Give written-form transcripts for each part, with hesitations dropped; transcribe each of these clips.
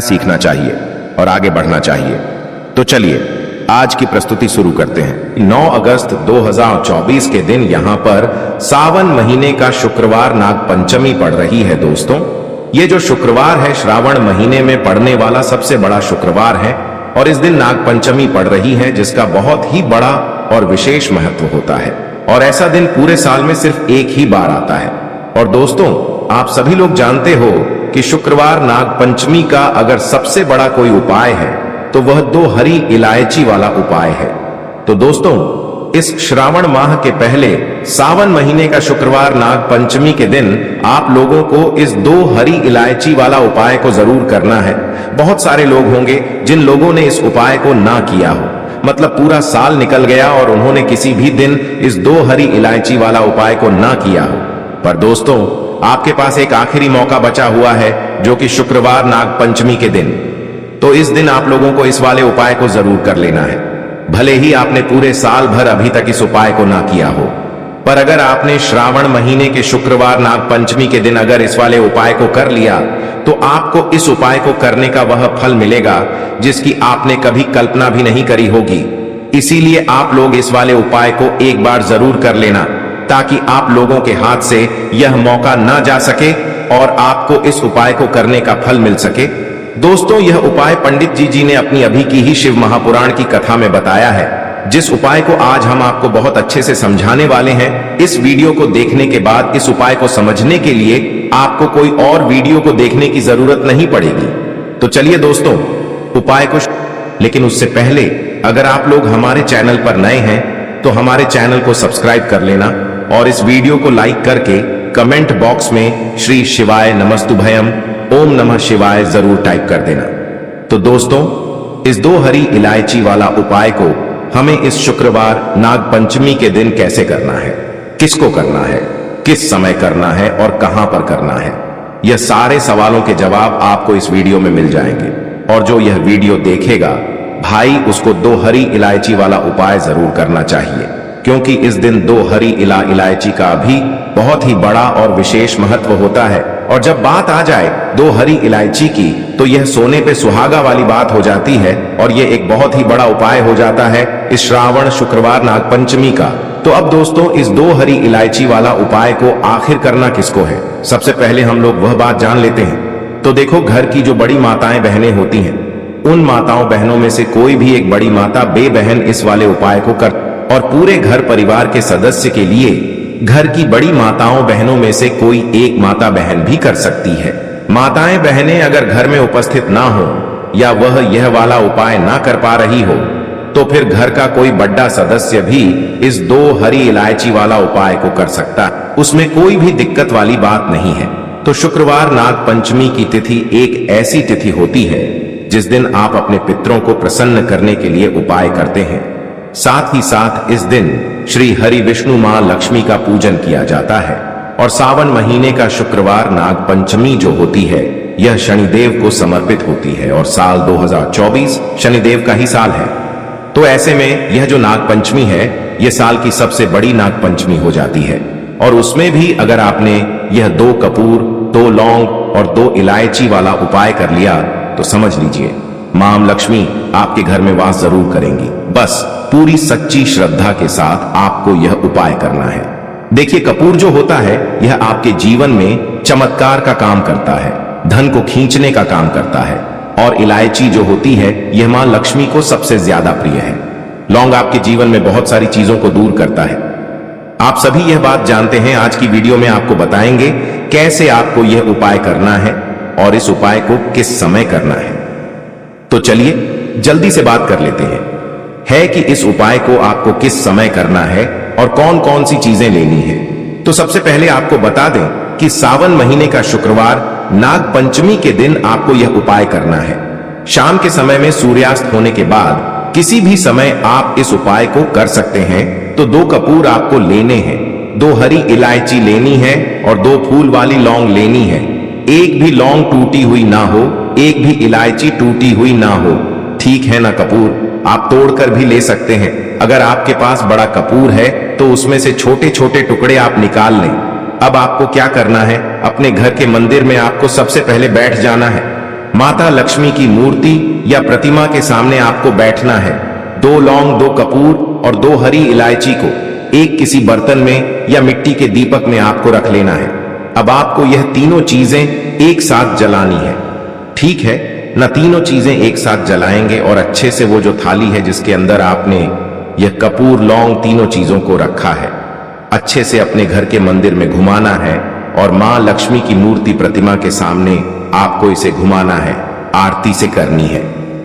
सीखना चाहिए और आगे बढ़ना चाहिए। तो चलिए आज की प्रस्तुति शुरू करते हैं। 9 अगस्त 2024 के दिन यहाँ पर सावन महीने का शुक्रवार नाग पंचमी पड़ रही है। दोस्तों, ये जो शुक्रवार है श्रावण महीने में पड़ने वाला सबसे बड़ा शुक्रवार है और इस दिन नाग पंचमी पड़ रही है, जिसका बहुत ही बड़ा और विशेष महत्व होता है। और ऐसा दिन पूरे साल में सिर्फ एक ही बार आता है। और दोस्तों, आप सभी लोग जानते हो कि शुक्रवार नाग पंचमी का अगर सबसे बड़ा कोई उपाय है तो वह 2 हरी इलायची वाला उपाय है। तो दोस्तों, इस श्रावण माह के पहले सावन महीने का शुक्रवार नाग पंचमी के दिन आप लोगों को इस 2 हरी इलायची वाला उपाय को जरूर करना है। बहुत सारे लोग होंगे जिन लोगों ने इस उपाय को ना किया हो, मतलब पूरा साल निकल गया और उन्होंने किसी भी दिन इस 2 हरी इलायची वाला उपाय को ना किया हो। पर दोस्तों, आपके पास एक आखिरी मौका बचा हुआ है, जो कि शुक्रवार नाग पंचमी के दिन। तो इस दिन आप लोगों को इस वाले उपाय को जरूर कर लेना है। भले ही आपने पूरे साल भर अभी तक इस उपाय को ना किया हो, पर अगर आपने श्रावण महीने के शुक्रवार नाग पंचमी के दिन अगर इस वाले उपाय को कर लिया तो आपको इस उपाय को करने का वह फल मिलेगा जिसकी आपने कभी कल्पना भी नहीं करी होगी। इसीलिए आप लोग इस वाले उपाय को एक बार जरूर कर लेना, ताकि आप लोगों के हाथ से यह मौका ना जा सके और आपको इस उपाय को करने का फल मिल सके। दोस्तों, यह उपाय पंडित जी ने अपनी अभी की ही शिव महापुराण की कथा में बताया है, जिस उपाय को आज हम आपको बहुत अच्छे से समझाने वाले हैं। इस वीडियो को देखने के बाद इस उपाय को समझने के लिए आपको कोई और वीडियो को देखने की जरूरत नहीं पड़ेगी। तो चलिए दोस्तों, उपाय को लेकिन उससे पहले अगर आप लोग हमारे चैनल पर नए हैं तो हमारे चैनल को सब्सक्राइब कर लेना और इस वीडियो को लाइक करके कमेंट बॉक्स में श्री शिवाय नमस्तुभयम ओम नमः शिवाय जरूर टाइप कर देना। तो दोस्तों, इस 2 हरी इलायची वाला उपाय को हमें इस शुक्रवार नाग पंचमी के दिन कैसे करना है, किसको करना है, किस समय करना है और कहां पर करना है, यह सारे सवालों के जवाब आपको इस वीडियो में मिल जाएंगे। और जो यह वीडियो देखेगा भाई, उसको 2 हरी इलायची वाला उपाय जरूर करना चाहिए, क्योंकि इस दिन 2 हरी इलायची का भी बहुत ही बड़ा और विशेष महत्व होता है। और जब बात आ जाए 2 हरी इलायची की, तो यह सोने पे सुहागा वाली बात हो जाती है और यह एक बहुत ही बड़ा उपाय हो जाता है इस श्रावण शुक्रवार नाग पंचमी का। तो अब दोस्तों, इस 2 हरी इलायची वाला उपाय को आखिर करना किसको है, सबसे पहले हम लोग वह बात जान लेते हैं। तो देखो, घर की जो बड़ी माताएं बहनें होती हैं, उन माताओं बहनों में से कोई भी एक बड़ी माता बहन इस वाले उपाय को कर, और पूरे घर परिवार के सदस्य के लिए घर की बड़ी माताओं बहनों में से कोई एक माता बहन भी कर सकती है। माताएं बहनें अगर घर में उपस्थित ना हो या वह यह वाला उपाय ना कर पा रही हो, तो फिर घर का कोई बड़ा सदस्य भी इस 2 हरी इलायची वाला उपाय को कर सकता है। उसमें कोई भी दिक्कत वाली बात नहीं है। तो शुक्रवार नाग पंचमी की तिथि एक ऐसी तिथि होती है जिस दिन आप अपने पितरों को प्रसन्न करने के लिए उपाय करते हैं। साथ ही साथ इस दिन श्री हरि विष्णु मां लक्ष्मी का पूजन किया जाता है। और सावन महीने का शुक्रवार नाग पंचमी जो होती है, यह शनिदेव को समर्पित होती है और साल 2024 शनिदेव का ही साल है। तो ऐसे में यह जो नाग पंचमी है, यह साल की सबसे बड़ी नाग पंचमी हो जाती है। और उसमें भी अगर आपने यह 2 कपूर, 2 लौंग और 2 इलायची वाला उपाय कर लिया, तो समझ लीजिए मां लक्ष्मी आपके घर में वास जरूर करेंगी। बस पूरी सच्ची श्रद्धा के साथ आपको यह उपाय करना है। देखिए, कपूर जो होता है, यह आपके जीवन में चमत्कार का काम करता है, धन को खींचने का काम करता है। और इलायची जो होती है, यह मां लक्ष्मी को सबसे ज्यादा प्रिय है। लौंग आपके जीवन में बहुत सारी चीजों को दूर करता है। आप सभी यह बात जानते हैं। आज की वीडियो में आपको बताएंगे कैसे आपको यह उपाय करना है और इस उपाय को किस समय करना है। तो चलिए जल्दी से बात कर लेते हैं है कि इस उपाय को आपको किस समय करना है और कौन कौन सी चीजें लेनी है। तो सबसे पहले आपको बता दें कि सावन महीने का शुक्रवार नाग पंचमी के दिन आपको यह उपाय करना है। शाम के समय में सूर्यास्त होने के बाद किसी भी समय आप इस उपाय को कर सकते हैं। तो 2 कपूर आपको लेने हैं, 2 हरी इलायची लेनी है और 2 फूल वाली लौंग लेनी है। एक भी लौंग टूटी हुई ना हो, एक भी इलायची टूटी हुई ना हो। ठीक है ना? कपूर आप तोड़कर भी ले सकते हैं। अगर आपके पास बड़ा कपूर है तो उसमें से छोटे छोटे टुकड़े आप निकाल लें। अब आपको क्या करना है, अपने घर के मंदिर में आपको सबसे पहले बैठ जाना है माता लक्ष्मी की मूर्ति या प्रतिमा के सामने आपको बैठना है। 2 लौंग, 2 कपूर और 2 हरी इलायची को एक किसी बर्तन में या मिट्टी के दीपक में आपको रख लेना है। अब आपको यह तीनों चीजें एक साथ जलानी है। ठीक है ना, तीनों चीजें एक साथ जलाएंगे और अच्छे से वो जो थाली है जिसके अंदर आपने यह कपूर, लौंग, तीनों चीजों को रखा है, अच्छे से अपने घर के मंदिर में घुमाना है और मां लक्ष्मी की मूर्ति प्रतिमा के सामने आपको इसे घुमाना है, आरती से करनी है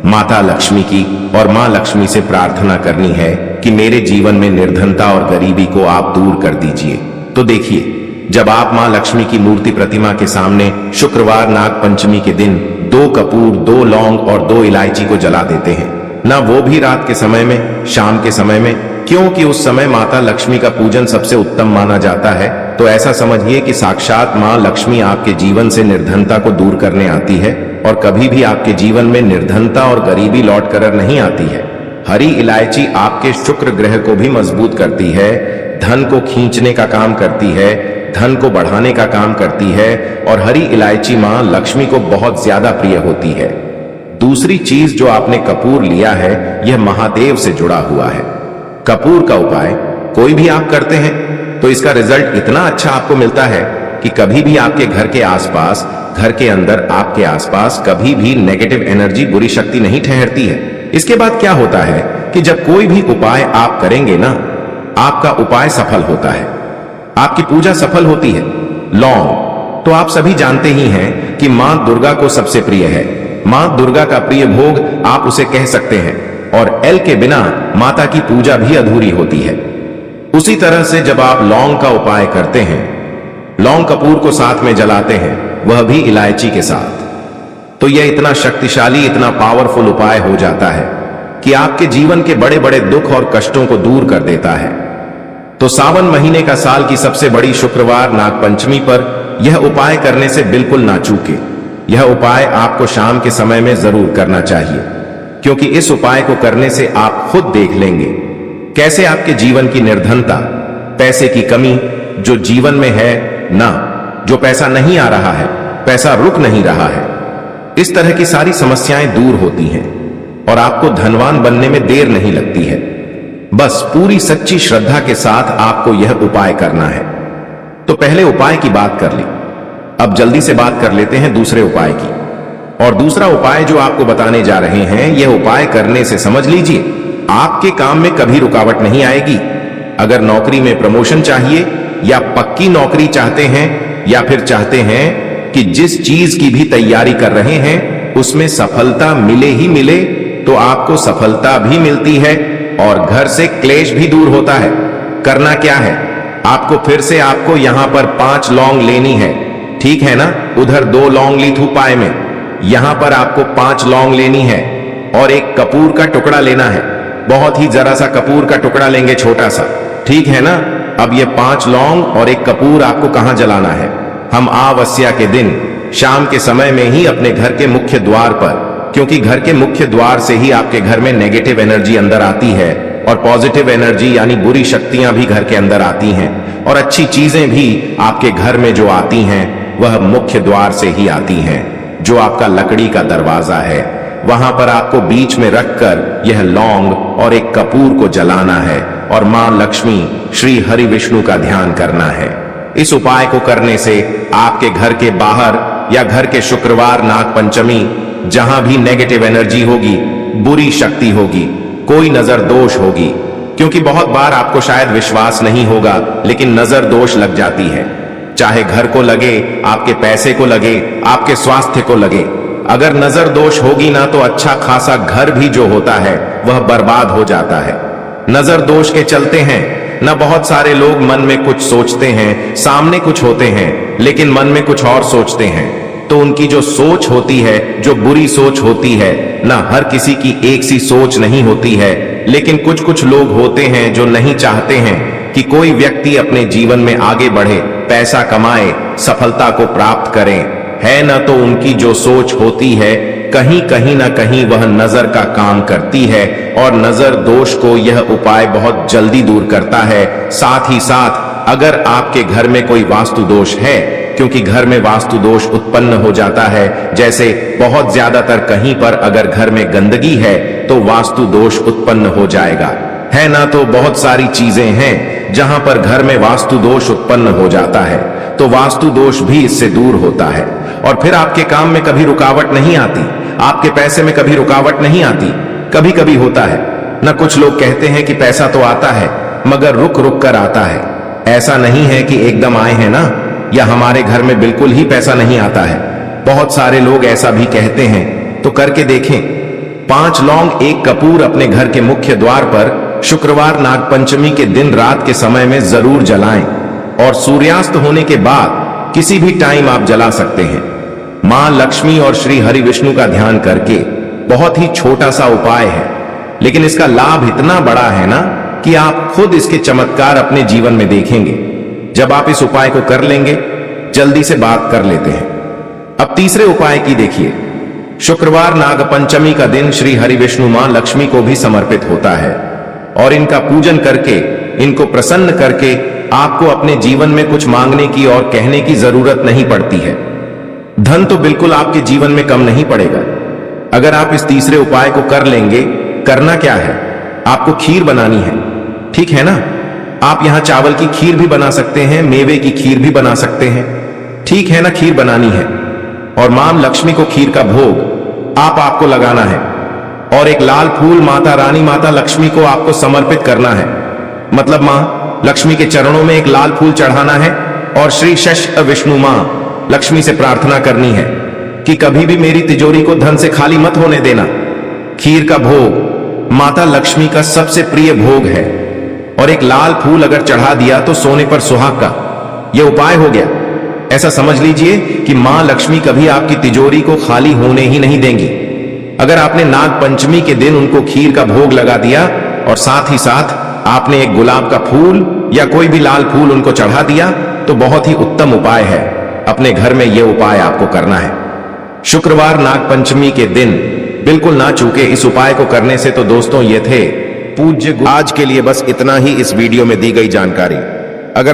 माता लक्ष्मी की, और मां लक्ष्मी से प्रार्थना करनी है कि मेरे जीवन में निर्धनता और गरीबी को आप दूर कर दीजिए। तो देखिए, जब आप मां लक्ष्मी की मूर्ति प्रतिमा के सामने शुक्रवार नाग पंचमी के दिन 2 कपूर, 2 लौंग और 2 इलायची को जला देते हैं ना, वो भी रात के समय में, शाम के समय में, क्योंकि उस समय माता लक्ष्मी का पूजन सबसे उत्तम माना जाता है। तो ऐसा समझिए कि साक्षात मां लक्ष्मी आपके जीवन से निर्धनता को दूर करने आती है और कभी भी आपके जीवन में निर्धनता और गरीबी लौट कर नहीं आती है। हरी इलायची आपके शुक्र ग्रह को भी मजबूत करती है, धन को खींचने का काम करती है, धन को बढ़ाने का काम करती है, और हरी इलायची मां लक्ष्मी को बहुत ज्यादा प्रिय होती है। दूसरी चीज जो आपने कपूर लिया है, यह महादेव से जुड़ा हुआ है। कपूर का उपाय कोई भी आप करते हैं तो इसका रिजल्ट इतना अच्छा आपको मिलता है कि कभी भी आपके घर के आसपास, घर के अंदर, आपके आसपास कभी भी नेगेटिव एनर्जी, बुरी शक्ति नहीं ठहरती है। इसके बाद क्या होता है कि जब कोई भी उपाय आप करेंगे ना, आपका उपाय सफल होता है, आपकी पूजा सफल होती है। लौंग तो आप सभी जानते ही हैं कि मां दुर्गा को सबसे प्रिय है। मां दुर्गा का प्रिय भोग आप उसे कह सकते हैं, और एल के बिना माता की पूजा भी अधूरी होती है। उसी तरह से जब आप लौंग का उपाय करते हैं, लौंग कपूर को साथ में जलाते हैं, वह भी इलायची के साथ, तो यह इतना शक्तिशाली, इतना पावरफुल उपाय हो जाता है कि आपके जीवन के बड़े बड़े दुख और कष्टों को दूर कर देता है। तो सावन महीने का साल की सबसे बड़ी शुक्रवार नाग पंचमी पर यह उपाय करने से बिल्कुल ना चूके। यह उपाय आपको शाम के समय में जरूर करना चाहिए, क्योंकि इस उपाय को करने से आप खुद देख लेंगे कैसे आपके जीवन की निर्धनता, पैसे की कमी जो जीवन में है ना, जो पैसा नहीं आ रहा है, पैसा रुक नहीं रहा है, इस तरह की सारी समस्याएं दूर होती हैं और आपको धनवान बनने में देर नहीं लगती है। बस पूरी सच्ची श्रद्धा के साथ आपको यह उपाय करना है। तो पहले उपाय की बात कर ली, अब जल्दी से बात कर लेते हैं दूसरे उपाय की। और दूसरा उपाय जो आपको बताने जा रहे हैं, यह उपाय करने से समझ लीजिए आपके काम में कभी रुकावट नहीं आएगी। अगर नौकरी में प्रमोशन चाहिए, या पक्की नौकरी चाहते हैं, या फिर चाहते हैं कि जिस चीज की भी तैयारी कर रहे हैं उसमें सफलता मिले ही मिले, तो आपको सफलता भी मिलती है और घर से क्लेश भी दूर होता है। करना क्या है, आपको फिर से आपको यहां पर 5 लौंग लेनी है, ठीक है ना। उधर 2 लौंग ली थी उपाय में, यहां पर आपको 5 लौंग लेनी है और एक कपूर का टुकड़ा लेना है। बहुत ही जरा सा कपूर का टुकड़ा लेंगे, छोटा सा, ठीक है ना। अब ये 5 लौंग और एक कपूर आपको कहां जलाना है? हम अमावस्या के दिन शाम के समय में ही अपने घर के मुख्य द्वार पर, क्योंकि घर के मुख्य द्वार से ही आपके घर में नेगेटिव एनर्जी अंदर आती है और पॉजिटिव एनर्जी यानी बुरी शक्तियां भी घर के अंदर आती हैं, और अच्छी चीजें भी आपके घर में जो आती हैं वह मुख्य द्वार से ही आती हैं। जो आपका लकड़ी का दरवाजा है, वहां पर आपको बीच में रखकर यह लौंग और एक कपूर को जलाना है और मां लक्ष्मी, श्री हरि विष्णु का ध्यान करना है। इस उपाय को करने से आपके घर के बाहर या घर के शुक्रवार नाग पंचमी जहां भी नेगेटिव एनर्जी होगी, बुरी शक्ति होगी, कोई नजर दोष होगी, क्योंकि बहुत बार आपको शायद विश्वास नहीं होगा लेकिन नजर दोष लग जाती है। चाहे घर को लगे, आपके पैसे को लगे, आपके स्वास्थ्य को लगे, अगर नजर दोष होगी ना तो अच्छा खासा घर भी जो होता है वह बर्बाद हो जाता है। नजर दोष के चलते हैं ना, बहुत सारे लोग मन में कुछ सोचते हैं, सामने कुछ होते हैं लेकिन मन में कुछ और सोचते हैं। तो उनकी जो सोच होती है, जो बुरी सोच होती है ना, हर किसी की एक सी सोच नहीं होती है, लेकिन कुछ कुछ लोग होते हैं जो नहीं चाहते हैं कि कोई व्यक्ति अपने जीवन में आगे बढ़े, पैसा कमाए, सफलता को प्राप्त करें, है ना। तो उनकी जो सोच होती है कहीं कहीं ना कहीं वह नजर का काम करती है, और नजर दोष को यह उपाय बहुत जल्दी दूर करता है। साथ ही साथ अगर आपके घर में कोई वास्तु दोष है, क्योंकि घर में वास्तु दोष उत्पन्न हो जाता है। जैसे बहुत ज्यादातर कहीं पर अगर घर में गंदगी है तो वास्तु दोष उत्पन्न हो जाएगा, है ना। तो बहुत सारी चीजें हैं जहां पर घर में वास्तु दोष उत्पन्न हो जाता है, तो वास्तु दोष भी इससे दूर होता है। और फिर आपके काम में कभी रुकावट नहीं आती, आपके पैसे में कभी रुकावट नहीं आती। कभी कभी होता है ना, कुछ लोग कहते हैं कि पैसा तो आता है मगर रुक रुक कर आता है। ऐसा नहीं है कि एकदम आए हैं ना, या हमारे घर में बिल्कुल ही पैसा नहीं आता है। बहुत सारे लोग ऐसा भी कहते हैं, तो करके देखें। 5 लौंग 1 कपूर अपने घर के मुख्य द्वार पर शुक्रवार नागपंचमी के दिन रात के समय में जरूर जलाएं, और सूर्यास्त होने के बाद किसी भी टाइम आप जला सकते हैं। मां लक्ष्मी और श्री हरि विष्णु का ध्यान करके बहुत ही छोटा सा उपाय है, लेकिन इसका लाभ इतना बड़ा है ना कि आप खुद इसके चमत्कार अपने जीवन में देखेंगे। जब आप इस उपाय को कर लेंगे, जल्दी से बात कर लेते हैं। अब तीसरे उपाय की देखिए। शुक्रवार नागपंचमी का दिन श्री हरि विष्णु मां लक्ष्मी को भी समर्पित होता है, और इनका पूजन करके, इनको प्रसन्न करके आपको अपने जीवन में कुछ मांगने की और कहने की जरूरत नहीं पड़ती है। धन तो बिल्कुल आपके जीवन में कम नहीं पड़ेगा अगर आप इस तीसरे उपाय को कर लेंगे। करना क्या है, आपको खीर बनानी है, ठीक है ना। आप यहां चावल की खीर भी बना सकते हैं, मेवे की खीर भी बना सकते हैं, ठीक है ना। खीर बनानी है और मां लक्ष्मी को खीर का भोग आपको लगाना है, और एक लाल फूल माता रानी माता लक्ष्मी को आपको समर्पित करना है। मतलब मां लक्ष्मी के चरणों में एक लाल फूल चढ़ाना है, और श्री शश विष्णु मां लक्ष्मी से प्रार्थना करनी है कि कभी भी मेरी तिजोरी को धन से खाली मत होने देना। खीर का भोग माता लक्ष्मी का सबसे प्रिय भोग है, और एक लाल फूल अगर चढ़ा दिया तो सोने पर सुहाग का यह उपाय हो गया। ऐसा समझ लीजिए कि मां लक्ष्मी कभी आपकी तिजोरी को खाली होने ही नहीं देंगी। अगर आपने नाग पंचमी के दिन उनको खीर का भोग लगा दिया, और साथ ही साथ आपने एक गुलाब का फूल या कोई भी लाल फूल उनको चढ़ा दिया, तो बहुत ही उत्तम उपाय है। अपने घर में यह उपाय आपको करना है शुक्रवार नागपंचमी के दिन। बिल्कुल ना चूके इस उपाय को करने से। तो दोस्तों, ये थे पूज्य। आज के लिए बस इतना ही इस वीडियो में दी गई जानकारी।